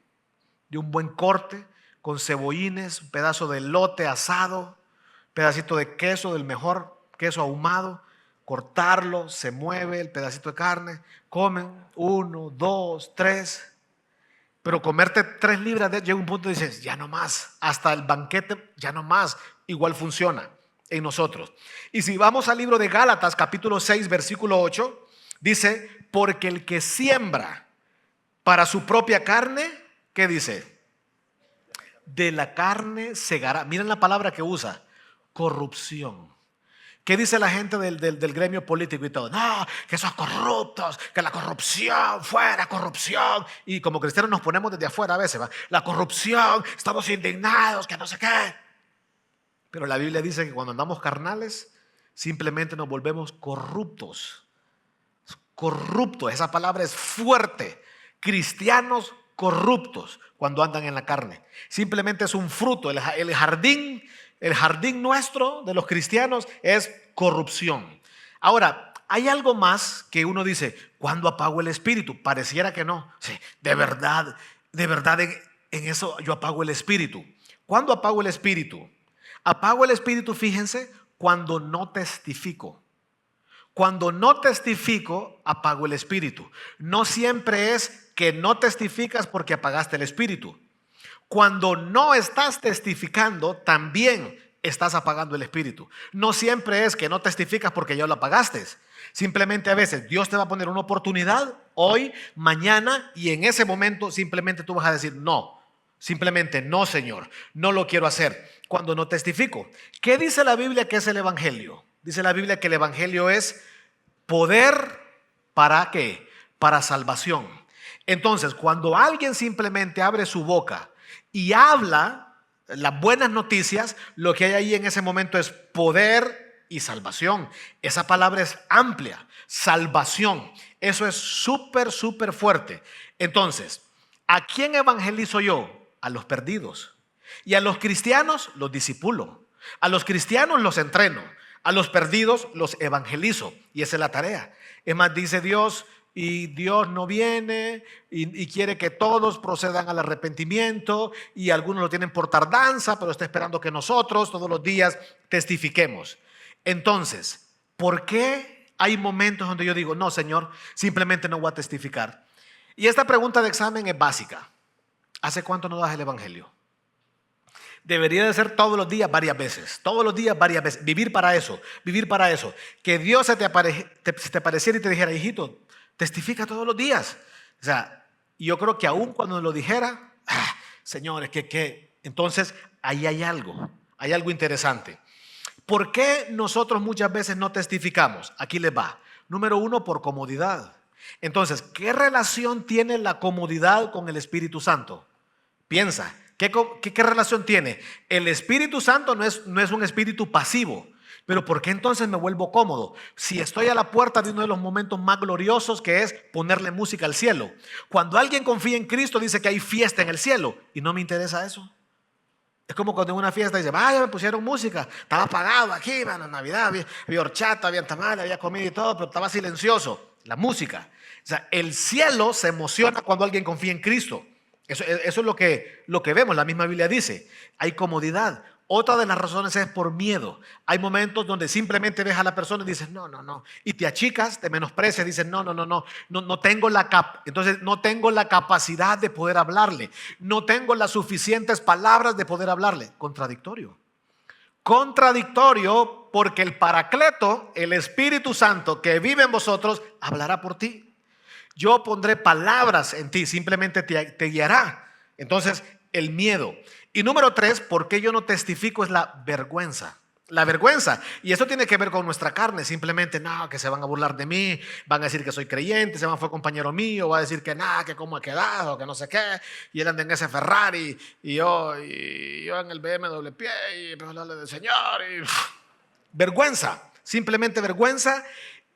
un buen corte, con cebollines, un pedazo de elote asado, pedacito de queso, del mejor queso ahumado, cortarlo, se mueve el pedacito de carne, comen 1, 2, 3, pero comerte 3 libras llega un punto y dices, ya no más, hasta el banquete, ya no más, igual funciona en nosotros. Y si vamos al libro de Gálatas, capítulo 6, versículo 8, dice, porque el que siembra para su propia carne, ¿qué dice? De la carne segará. Miren la palabra que usa, corrupción. ¿Qué dice la gente del gremio político y todo? No, que son corruptos, que la corrupción, fuera corrupción. Y como cristianos nos ponemos desde afuera a veces, ¿va? La corrupción, estamos indignados, que no sé qué. Pero la Biblia dice que cuando andamos carnales, simplemente nos volvemos corruptos. Corruptos, esa palabra es fuerte. Cristianos corruptos cuando andan en la carne. Simplemente es un fruto. El jardín nuestro de los cristianos es corrupción. Ahora, hay algo más que uno dice, ¿cuándo apago el espíritu? Pareciera que no. Sí, de verdad en eso yo apago el espíritu. ¿Cuándo apago el espíritu? Apago el espíritu, fíjense, cuando no testifico. Cuando no testifico, apago el espíritu. No siempre es que no testificas porque apagaste el espíritu. Cuando no estás testificando, también estás apagando el espíritu. No siempre es que no testificas porque ya lo apagaste. Simplemente a veces Dios te va a poner una oportunidad hoy, mañana, y en ese momento simplemente tú vas a decir no. Simplemente no, Señor, no lo quiero hacer. Cuando no testifico. ¿Qué dice la Biblia que es el evangelio? Dice la Biblia que el evangelio es poder ¿para qué? Para salvación. Entonces, cuando alguien simplemente abre su boca y habla las buenas noticias, lo que hay ahí en ese momento es poder y salvación. Esa palabra es amplia, salvación. Eso es súper fuerte. Entonces, ¿a quién evangelizo yo? A los perdidos. Y a los cristianos los discipulo. A los cristianos los entreno. A los perdidos los evangelizo. Y esa es la tarea. Es más, dice Dios, y Dios no viene y quiere que todos procedan al arrepentimiento, y algunos lo tienen por tardanza, pero está esperando que nosotros todos los días testifiquemos. Entonces, ¿por qué hay momentos donde yo digo, no, Señor, simplemente no voy a testificar? Y esta pregunta de examen es básica. ¿Hace cuánto no das el evangelio? Debería de ser todos los días, varias veces. Todos los días, varias veces. Vivir para eso. Que Dios se te apareciera y te dijera, hijito, testifica todos los días. O sea, yo creo que aún cuando lo dijera, señores, entonces ahí hay algo interesante. ¿Por qué nosotros muchas veces no testificamos? Aquí les va. Número 1, por comodidad. Entonces, ¿qué relación tiene la comodidad con el Espíritu Santo? Piensa, ¿qué relación tiene? El Espíritu Santo no es un espíritu pasivo. Pero ¿por qué entonces me vuelvo cómodo? Si estoy a la puerta de uno de los momentos más gloriosos, que es ponerle música al cielo. Cuando alguien confía en Cristo, dice que hay fiesta en el cielo. Y no me interesa eso. Es como cuando en una fiesta dice, vaya, me pusieron música, estaba apagado aquí, en Navidad, había horchata, había tamales, había comida y todo, pero estaba silencioso. La música. O sea, el cielo se emociona cuando alguien confía en Cristo. Eso es lo que vemos, la misma Biblia dice. Hay comodidad. Otra de las razones es por miedo. Hay momentos donde simplemente ves a la persona y dices, no, no, no. Y te achicas, te menosprecias, dices, no, no, no, no, no tengo entonces no tengo la capacidad de poder hablarle. No tengo las suficientes palabras de poder hablarle. Contradictorio. Contradictorio, porque el Paracleto, el Espíritu Santo que vive en vosotros, hablará por ti. Yo pondré palabras en ti, simplemente te guiará. Entonces, el miedo. Y número 3, ¿por qué yo no testifico? Es la vergüenza. La vergüenza. Y eso tiene que ver con nuestra carne. Simplemente, no, que se van a burlar de mí, van a decir que soy creyente, se van fue compañero mío, va a decir que nada, que cómo ha quedado, que no sé qué. Y él anda en ese Ferrari y yo en el BMW pie y empezó a hablarle del Señor. Vergüenza, simplemente vergüenza.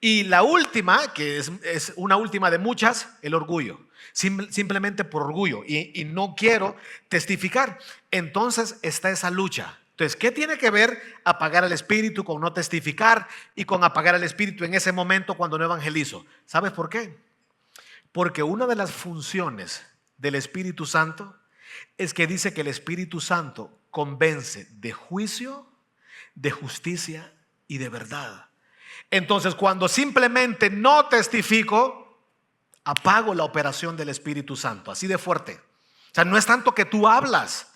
Y la última, que es una última de muchas, el orgullo. Simplemente por orgullo y no quiero testificar. Entonces está esa lucha. Entonces, ¿qué tiene que ver apagar el espíritu con no testificar y con apagar el espíritu en ese momento cuando no evangelizo? ¿Sabes por qué? Porque una de las funciones del Espíritu Santo es que dice que el Espíritu Santo convence de juicio, de justicia y de verdad. Entonces, cuando simplemente no testifico, apago la operación del Espíritu Santo, así de fuerte. O sea, no es tanto que tú hablas,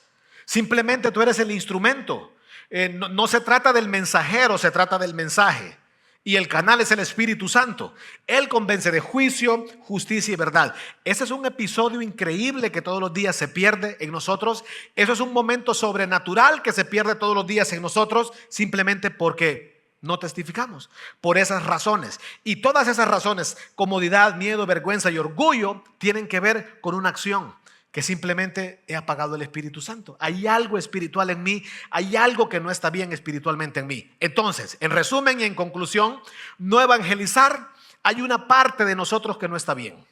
simplemente tú eres el instrumento. No se trata del mensajero, se trata del mensaje. Y el canal es el Espíritu Santo. Él convence de juicio, justicia y verdad. Ese es un episodio increíble que todos los días se pierde en nosotros. Eso es un momento sobrenatural que se pierde todos los días en nosotros, simplemente porque no testificamos. Por esas razones. Y todas esas razones, comodidad, miedo, vergüenza y orgullo, tienen que ver con una acción. Que simplemente he apagado el Espíritu Santo. Hay algo espiritual en mí, hay algo que no está bien espiritualmente en mí. Entonces, en resumen y en conclusión, no evangelizar, hay una parte de nosotros que no está bien.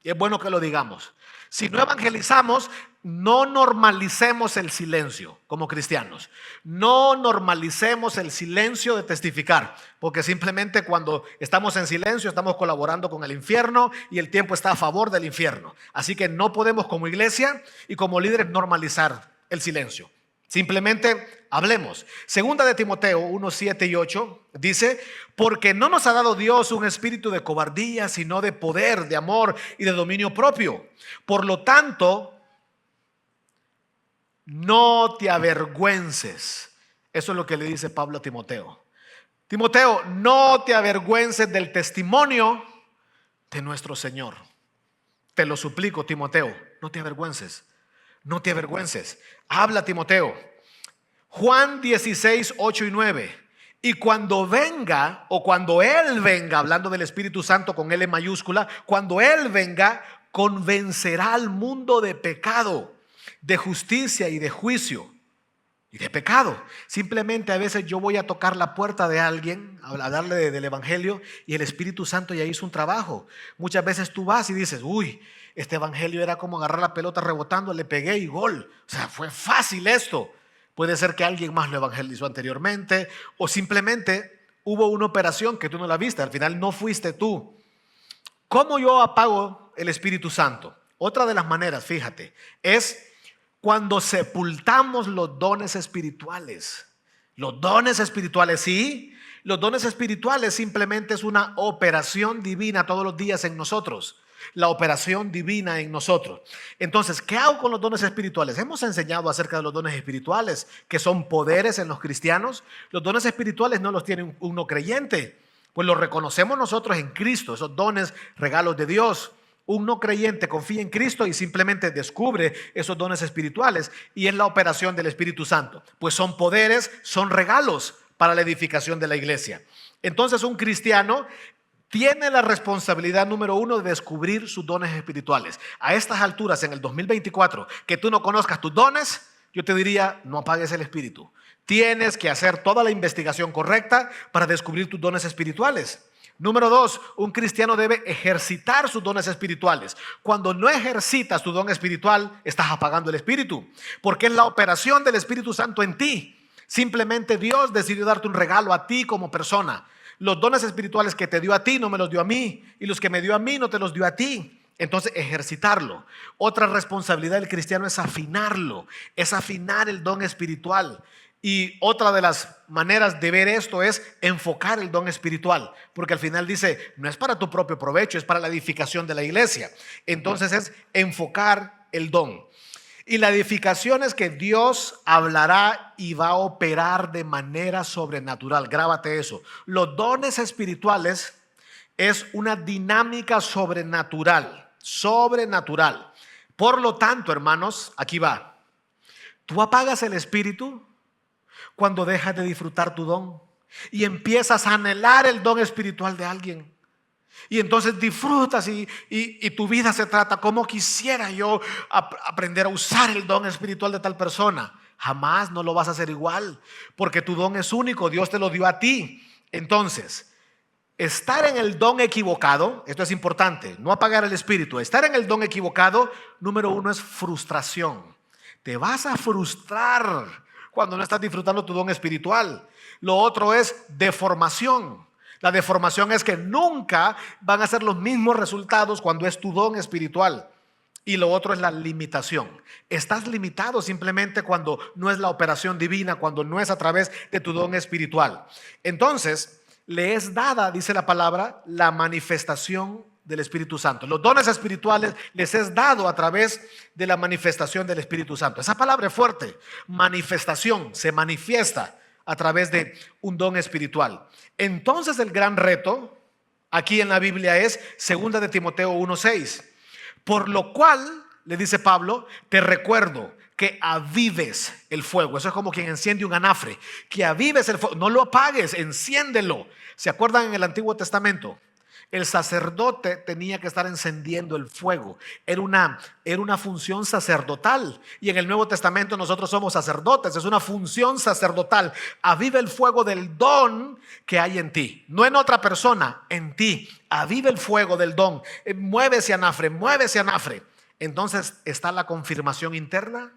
Y es bueno que lo digamos. Si no evangelizamos, no normalicemos el silencio como cristianos. No normalicemos el silencio de testificar, porque simplemente cuando estamos en silencio estamos colaborando con el infierno y el tiempo está a favor del infierno. Así que no podemos como iglesia y como líderes normalizar el silencio. Simplemente hablemos. Segunda de Timoteo 1, 7 y 8 dice, porque no nos ha dado Dios un espíritu de cobardía, sino de poder, de amor y de dominio propio. Por lo tanto, no te avergüences. Eso es lo que le dice Pablo a Timoteo. Timoteo, no te avergüences del testimonio de nuestro Señor. Te lo suplico, Timoteo, no te avergüences. No te avergüences. Habla, Timoteo. Juan 16, 8 y 9. Y cuando venga, o cuando Él venga, hablando del Espíritu Santo con L en mayúscula, cuando Él venga, convencerá al mundo de pecado, de justicia y de juicio. Y de pecado. Simplemente a veces yo voy a tocar la puerta de alguien, a darle del evangelio, y el Espíritu Santo ya hizo un trabajo. Muchas veces tú vas y dices, uy, este evangelio era como agarrar la pelota rebotando, le pegué y gol. O sea, fue fácil esto. Puede ser que alguien más lo evangelizó anteriormente, o simplemente hubo una operación que tú no la viste, al final no fuiste tú. ¿Cómo yo apago el Espíritu Santo? Otra de las maneras, fíjate, es cuando sepultamos los dones espirituales. Los dones espirituales, sí, los dones espirituales simplemente es una operación divina todos los días en nosotros. La operación divina en nosotros. Entonces, ¿qué hago con los dones espirituales? Hemos enseñado acerca de los dones espirituales, que son poderes en los cristianos. Los dones espirituales no los tiene un no creyente, pues los reconocemos nosotros en Cristo, esos dones, regalos de Dios. Un no creyente confía en Cristo y simplemente descubre esos dones espirituales y es la operación del Espíritu Santo. Pues son poderes, son regalos para la edificación de la iglesia. Entonces un cristiano tiene la responsabilidad número 1 de descubrir sus dones espirituales. A estas alturas, en el 2024, que tú no conozcas tus dones, yo te diría, no apagues el espíritu. Tienes que hacer toda la investigación correcta para descubrir tus dones espirituales. Número 2, un cristiano debe ejercitar sus dones espirituales. Cuando no ejercitas tu don espiritual, estás apagando el espíritu, porque es la operación del Espíritu Santo en ti. Simplemente Dios decidió darte un regalo a ti como persona. Los dones espirituales que te dio a ti no me los dio a mí, y los que me dio a mí no te los dio a ti. Entonces, ejercitarlo. Otra responsabilidad del cristiano es afinarlo, es afinar el don espiritual. Y otra de las maneras de ver esto es enfocar el don espiritual, porque al final dice, no es para tu propio provecho, es para la edificación de la iglesia. Entonces es enfocar el don. Y la edificación es que Dios hablará y va a operar de manera sobrenatural. Grábate eso. Los dones espirituales es una dinámica sobrenatural, sobrenatural. Por lo tanto, hermanos, aquí va. Tú apagas el espíritu cuando dejas de disfrutar tu don y empiezas a anhelar el don espiritual de alguien. Y entonces disfrutas y tu vida se trata como quisiera yo aprender a usar el don espiritual de tal persona. Jamás no lo vas a hacer igual, porque tu don es único, Dios te lo dio a ti. Entonces, estar en el don equivocado, esto es importante, no apagar el espíritu. Estar en el don equivocado, número uno, es frustración. Te vas a frustrar cuando no estás disfrutando tu don espiritual. Lo otro es deformación. La deformación es que nunca van a ser los mismos resultados cuando es tu don espiritual. Y lo otro es la limitación. Estás limitado simplemente cuando no es la operación divina, cuando no es a través de tu don espiritual. Entonces, le es dada, dice la palabra, la manifestación del Espíritu Santo. Los dones espirituales les es dado a través de la manifestación del Espíritu Santo. Esa palabra es fuerte. Manifestación, se manifiesta a través de un don espiritual. Entonces el gran reto aquí en la Biblia es 2 de Timoteo 1:6. Por lo cual, le dice Pablo, te recuerdo que avives el fuego. Eso es como quien enciende un anafre. Que avives el fuego, no lo apagues, enciéndelo. ¿Se acuerdan en el Antiguo Testamento? El sacerdote tenía que estar encendiendo el fuego. Era una función sacerdotal. Y en el Nuevo Testamento nosotros somos sacerdotes. Es una función sacerdotal. Aviva el fuego del don que hay en ti. No en otra persona, en ti. Aviva el fuego del don. Mueve ese anafre, mueve ese anafre. Entonces está la confirmación interna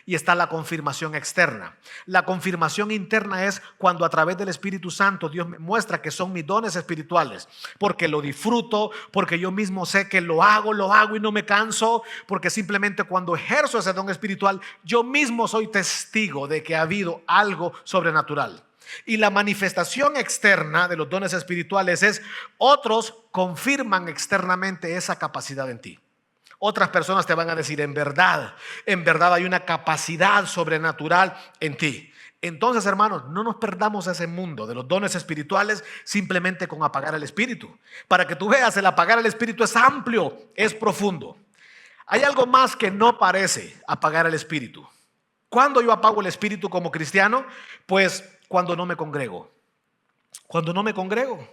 y está la confirmación externa. La confirmación interna es cuando a través del Espíritu Santo Dios me muestra que son mis dones espirituales, porque lo disfruto, porque yo mismo sé que lo hago y no me canso, porque simplemente cuando ejerzo ese don espiritual yo mismo soy testigo de que ha habido algo sobrenatural. Y la manifestación externa de los dones espirituales es otros confirman externamente esa capacidad en ti. Otras personas te van a decir, en verdad hay una capacidad sobrenatural en ti. Entonces, hermanos, no nos perdamos ese mundo de los dones espirituales simplemente con apagar el espíritu. Para que tú veas, el apagar el espíritu es amplio, es profundo. Hay algo más que no parece apagar el espíritu. ¿Cuándo yo apago el espíritu como cristiano? Pues cuando no me congrego. Cuando no me congrego.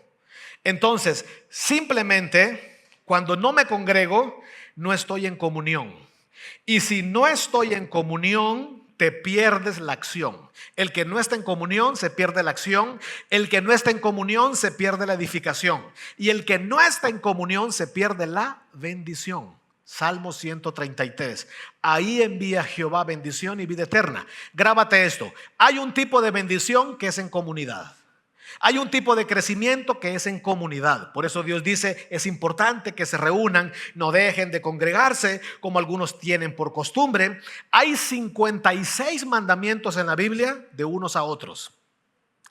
Entonces, simplemente cuando no me congrego, no estoy en comunión. Y si no estoy en comunión, te pierdes la acción. El que no está en comunión se pierde la acción. El que no está en comunión se pierde la edificación. Y el que no está en comunión se pierde la bendición. Salmo 133. Ahí envía Jehová bendición y vida eterna. Grábate esto. Hay un tipo de bendición que es en comunidad. Hay un tipo de crecimiento que es en comunidad. Por eso Dios dice, es importante que se reúnan, no dejen de congregarse como algunos tienen por costumbre. Hay 56 mandamientos en la Biblia de unos a otros.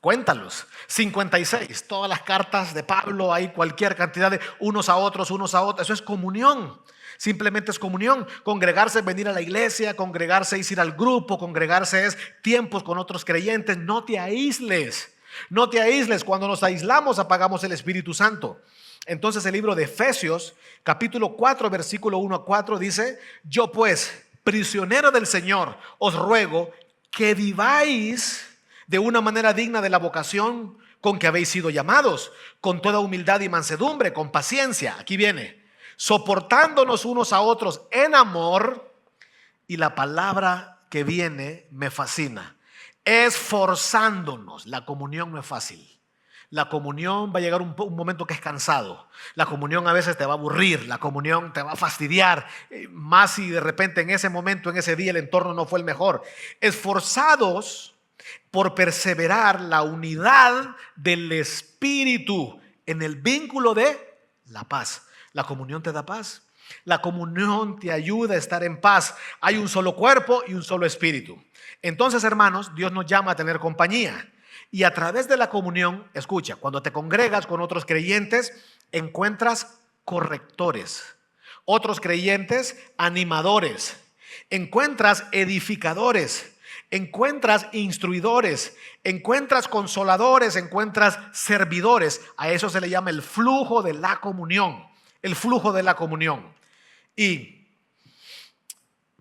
Cuéntalos, 56. Todas las cartas de Pablo, hay cualquier cantidad de unos a otros. Eso es comunión. Simplemente es comunión. Congregarse es venir a la iglesia, congregarse es ir al grupo, congregarse es tiempos con otros creyentes. No te aísles. No te aísles. Cuando nos aislamos apagamos el Espíritu Santo. Entonces el libro de Efesios capítulo 4 versículo 1 a 4 dice: yo pues, prisionero del Señor, os ruego que viváis de una manera digna de la vocación con que habéis sido llamados, con toda humildad y mansedumbre, con paciencia. Aquí viene: soportándonos unos a otros en amor. Y la palabra que viene me fascina: esforzándonos. La comunión no es fácil. La comunión va a llegar un momento que es cansado. La comunión a veces te va a aburrir. La comunión te va a fastidiar. Más si de repente en ese momento, en ese día, el entorno no fue el mejor. Esforzados por perseverar la unidad del Espíritu en el vínculo de la paz. La comunión te da paz. La comunión te ayuda a estar en paz. Hay un solo cuerpo y un solo espíritu. Entonces, hermanos, Dios nos llama a tener compañía. Y a través de la comunión, escucha, cuando te congregas con otros creyentes, encuentras correctores, otros creyentes animadores, encuentras edificadores, encuentras instruidores, encuentras consoladores, encuentras servidores. A eso se le llama el flujo de la comunión, el flujo de la comunión. Y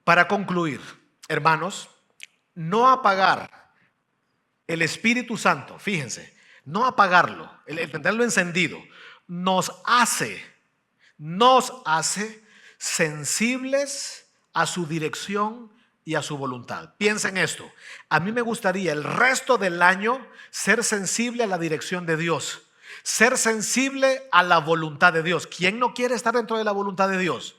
para concluir, hermanos, no apagar el Espíritu Santo, fíjense, no apagarlo, el tenerlo encendido, nos hace sensibles a su dirección y a su voluntad. Piensen esto, a mí me gustaría el resto del año ser sensible a la dirección de Dios, ser sensible a la voluntad de Dios. ¿Quién no quiere estar dentro de la voluntad de Dios?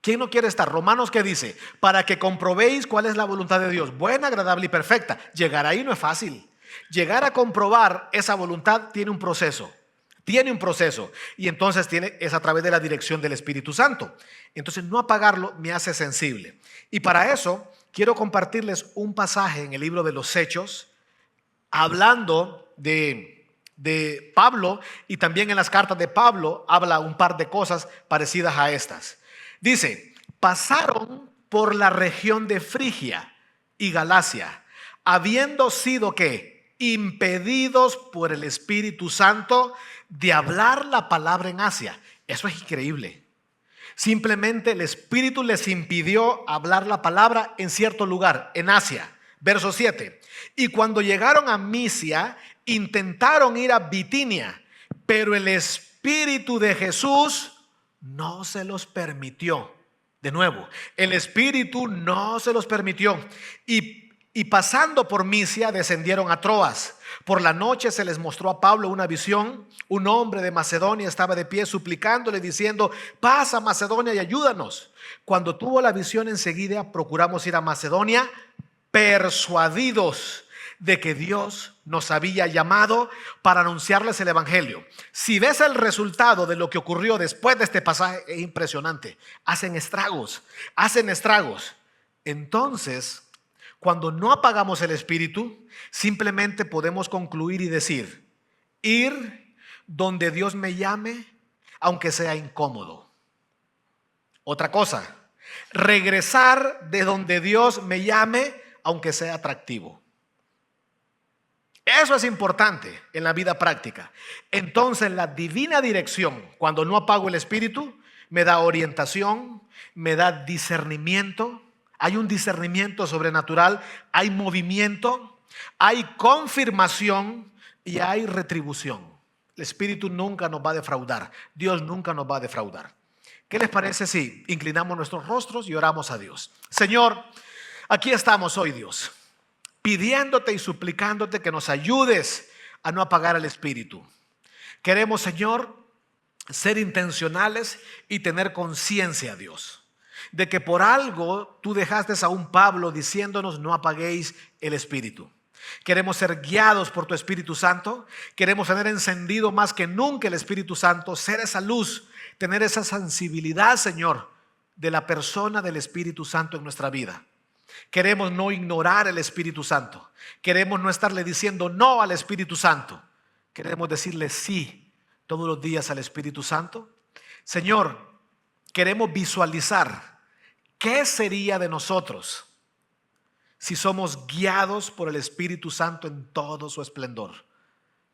¿Quién no quiere estar? Romanos, ¿qué dice? Para que comprobéis cuál es la voluntad de Dios, buena, agradable y perfecta. Llegar ahí no es fácil. Llegar a comprobar esa voluntad tiene un proceso. Y entonces es a través de la dirección del Espíritu Santo. Entonces no apagarlo me hace sensible. Y para eso quiero compartirles un pasaje en el libro de los Hechos, hablando de Pablo, y también en las cartas de Pablo habla un par de cosas parecidas a estas. Dice, pasaron por la región de Frigia y Galacia, habiendo sido ¿qué? Impedidos por el Espíritu Santo de hablar la palabra en Asia. Eso es increíble. Simplemente el Espíritu les impidió hablar la palabra en cierto lugar, en Asia. Verso 7. Y cuando llegaron a Misia, intentaron ir a Bitinia, pero el Espíritu de Jesús no se los permitió. De nuevo, el Espíritu no se los permitió. Y pasando por Misia, descendieron a Troas. Por la noche se les mostró a Pablo una visión. Un hombre de Macedonia estaba de pie suplicándole, diciendo: pasa a Macedonia y ayúdanos. Cuando tuvo la visión, enseguida procuramos ir a Macedonia, persuadidos de que Dios nos había llamado para anunciarles el evangelio. Si ves el resultado de lo que ocurrió después de este pasaje, es impresionante. Hacen estragos. Entonces, cuando no apagamos el Espíritu, simplemente podemos concluir y decir: ir donde Dios me llame, aunque sea incómodo. Otra cosa, regresar de donde Dios me llame, aunque sea atractivo. Eso es importante en la vida práctica. Entonces, la divina dirección, cuando no apago el Espíritu, me da orientación, me da discernimiento. Hay un discernimiento sobrenatural, hay movimiento, hay confirmación y hay retribución. El Espíritu nunca nos va a defraudar. Dios nunca nos va a defraudar. ¿Qué les parece si inclinamos nuestros rostros y oramos a Dios? Señor, aquí estamos hoy, Dios, pidiéndote y suplicándote que nos ayudes a no apagar el Espíritu. Queremos, Señor, ser intencionales y tener conciencia, Dios, de que por algo tú dejaste a un Pablo diciéndonos: no apaguéis el Espíritu. Queremos ser guiados por tu Espíritu Santo. Queremos tener encendido más que nunca el Espíritu Santo, ser esa luz, tener esa sensibilidad, Señor, de la persona del Espíritu Santo en nuestra vida. Queremos no ignorar el Espíritu Santo. Queremos no estarle diciendo no al Espíritu Santo. Queremos decirle sí todos los días al Espíritu Santo. Señor, queremos visualizar qué sería de nosotros si somos guiados por el Espíritu Santo en todo su esplendor.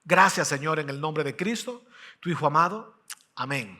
Gracias, Señor, en el nombre de Cristo, tu Hijo amado. Amén.